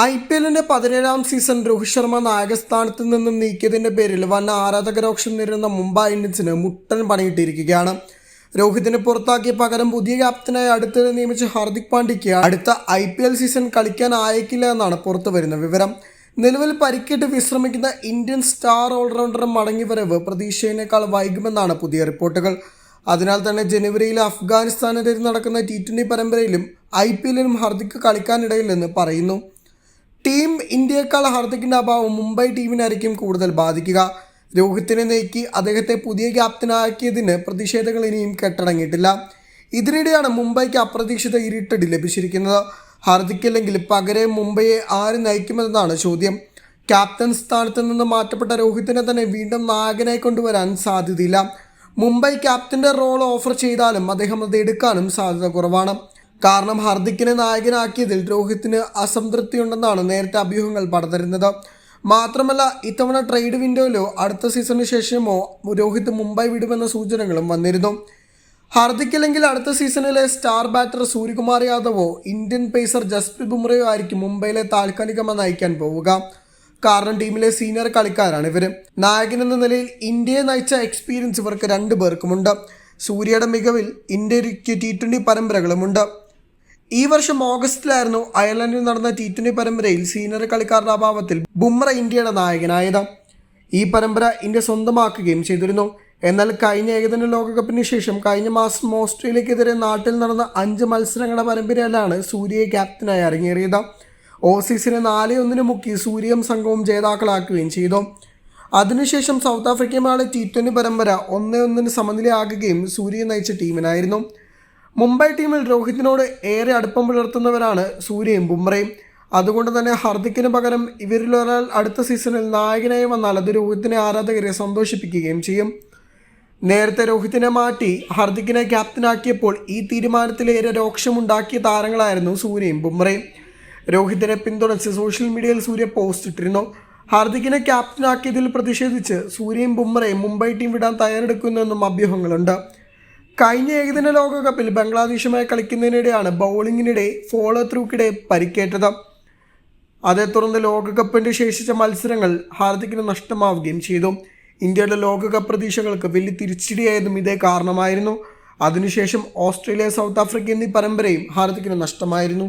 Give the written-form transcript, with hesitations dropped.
IPL-ന്റെ 17ാം season Rohit Sharma നായകസ്ഥാനത്ത് നിന്നും നീക്കിയതിന്റെ പേരിൽ വൻ ആരാധകരോക്ഷം നേരിടുന്ന മുംബൈ ഇന്ത്യൻസിന് മുട്ടൻ പണിയിട്ടിരിക്കുകയാണ്. രോഹിതിനെ പുറത്താക്കി പകരം പുതിയ ക്യാപ്റ്റനായി അടുത്തിടെ നിയമിച്ച ഹാർദിക് പാണ്ഡ്യയ്ക്ക് അടുത്ത IPL സീസൺ കളിക്കാൻ ആയേക്കില്ല എന്നാണ് പുറത്തുവരുന്ന വിവരം. നിലവിൽ പരിക്കേറ്റ് വിശ്രമിക്കുന്ന ഇന്ത്യൻ സ്റ്റാർ ഓൾറൗണ്ടർ മടങ്ങിവരവ് പ്രതീക്ഷയേക്കാൾ വൈകുമെന്നാണ് പുതിയ റിപ്പോർട്ടുകൾ. അതിനാൽ തന്നെ ജനുവരിയിൽ അഫ്ഗാനിസ്ഥാനെതിരെ നടക്കുന്ന T20 പരമ്പരയിലും IPL-ലും ഹാർദിക് കളിക്കാനിടയില്ലെന്ന് പറയുന്നു. ടീം ഇന്ത്യയേക്കാൾ ഹാർദിക്കിൻ്റെ അഭാവം മുംബൈ ടീമിനായിരിക്കും കൂടുതൽ ബാധിക്കുക. രോഹിത്തിനെ നീക്കി അദ്ദേഹത്തെ പുതിയ ക്യാപ്റ്റനാക്കിയതിന് പ്രതിഷേധങ്ങൾ ഇനിയും കെട്ടടങ്ങിയിട്ടില്ല. ഇതിനിടെയാണ് മുംബൈക്ക് അപ്രതീക്ഷിത ഇരുട്ടടി ലഭിച്ചിരിക്കുന്നത്. ഹാർദിക്കില്ലെങ്കിൽ പകരം മുംബൈയെ ആര് നയിക്കുമെന്നതാണ് ചോദ്യം. ക്യാപ്റ്റൻ സ്ഥാനത്ത് നിന്ന് മാറ്റപ്പെട്ട രോഹിത്തിനെ തന്നെ വീണ്ടും നായകനായി കൊണ്ടുവരാൻ സാധ്യതയില്ല. മുംബൈ ക്യാപ്റ്റൻ്റെ റോൾ ഓഫർ ചെയ്താലും അദ്ദേഹം അത് എടുക്കാനും സാധ്യത കുറവാണ്. കാരണം ഹാർദിക്കിനെ നായകനാക്കിയതിൽ രോഹിത്തിന് അസംതൃപ്തിയുണ്ടെന്നാണ് നേരത്തെ അഭ്യൂഹങ്ങൾ പടർന്നിരുന്നത്. മാത്രമല്ല ഇത്തവണ ട്രേഡ് വിൻഡോയിലോ അടുത്ത സീസണിന് ശേഷമോ രോഹിത് മുംബൈ വിടുമെന്ന സൂചനകളും വന്നിരുന്നു. ഹാർദിക്കില്ലെങ്കിൽ അടുത്ത സീസണിലെ സ്റ്റാർ ബാറ്റർ സൂര്യകുമാർ യാദവോ ഇന്ത്യൻ പേസർ ജസ്പ്രീത് ബുംറയോ ആയിരിക്കും മുംബൈയിലെ താൽക്കാലികമായി നയിക്കാൻ പോവുക. കാരണം ടീമിലെ സീനിയർ കളിക്കാരാണ് ഇവർ. നായകൻ എന്ന നിലയിൽ ഇന്ത്യയെ നയിച്ച എക്സ്പീരിയൻസ് ഇവർക്ക് രണ്ടു പേർക്കുമുണ്ട്. സൂര്യയുടെ മികവിൽ ഇന്ത്യക്ക് T20 പരമ്പരകളുമുണ്ട്. ഈ വർഷം ഓഗസ്റ്റിലായിരുന്നു അയർലൻഡിൽ നടന്ന T20 പരമ്പരയിൽ സീനിയർ കളിക്കാരുടെ അഭാവത്തിൽ ബുംറ ഇന്ത്യയുടെ നായകനായത്. ഈ പരമ്പര ഇന്ത്യ സ്വന്തമാക്കുകയും ചെയ്തിരുന്നു. എന്നാൽ കഴിഞ്ഞ ഏകദിന ലോകകപ്പിന് ശേഷം കഴിഞ്ഞ മാസം ഓസ്ട്രേലിയക്കെതിരെ നാട്ടിൽ നടന്ന 5 മത്സരങ്ങളുടെ പരമ്പരയിലാണ് സൂര്യയെ ക്യാപ്റ്റനായി ഇറങ്ങിയേറിയത്. ഓസീസിനെ 4-1 മുക്കി സൂര്യയും സംഘവും ജേതാക്കളാക്കുകയും ചെയ്തു. അതിനുശേഷം സൗത്ത് ആഫ്രിക്കയുമായി T20 പരമ്പര 1-1 സമനിലയാകുകയും സൂര്യയെ നയിച്ച ടീമിനായിരുന്നു. മുംബൈ ടീമിൽ രോഹിത്തിനോട് ഏറെ അടുപ്പം പുലർത്തുന്നവരാണ് സൂര്യയും ബുംറയും. അതുകൊണ്ട് തന്നെ ഹാർദിക്കിന് പകരം ഇവരിലൊരാൾ അടുത്ത സീസണിൽ നായകനായി വന്നാൽ അത് രോഹിത്തിനെ ആരാധകരെ സന്തോഷിപ്പിക്കുകയും ചെയ്യും. നേരത്തെ രോഹിത്തിനെ മാറ്റി ഹാർദിക്കിനെ ക്യാപ്റ്റനാക്കിയപ്പോൾ ഈ തീരുമാനത്തിലേറെ രോക്ഷമുണ്ടാക്കിയ താരങ്ങളായിരുന്നു സൂര്യയും ബുംറയും. രോഹിത്തിനെ പിന്തുണച്ച് സോഷ്യൽ മീഡിയയിൽ സൂര്യ പോസ്റ്റ് ഇട്ടിരുന്നു. ഹാർദിക്കിനെ ക്യാപ്റ്റനാക്കിയതിൽ പ്രതിഷേധിച്ച് സൂര്യയും ബുംറയും മുംബൈ ടീം വിടാൻ തയ്യാറെടുക്കുന്നെന്നും അഭ്യൂഹങ്ങളുണ്ട്. കഴിഞ്ഞ ഏകദിന ലോകകപ്പിൽ ബംഗ്ലാദേശുമായി കളിക്കുന്നതിനിടെയാണ് ബൗളിങ്ങിനിടെ ഫോളോ ത്രൂക്കിടെ പരിക്കേറ്റത്. അതേ തുടർന്ന് ലോകകപ്പിൻ്റെ ശേഷിച്ച മത്സരങ്ങൾ ഹാർദിക്കിന് നഷ്ടമാവുകയും ചെയ്തു. ഇന്ത്യയുടെ ലോകകപ്പ് പ്രതീക്ഷകൾക്ക് വലിയ തിരിച്ചടിയായതും ഇതേ കാരണമായിരുന്നു. അതിനുശേഷം ഓസ്ട്രേലിയ, സൗത്ത് ആഫ്രിക്ക എന്നീ പരമ്പരയും ഹാർദിക്കിന് നഷ്ടമായിരുന്നു.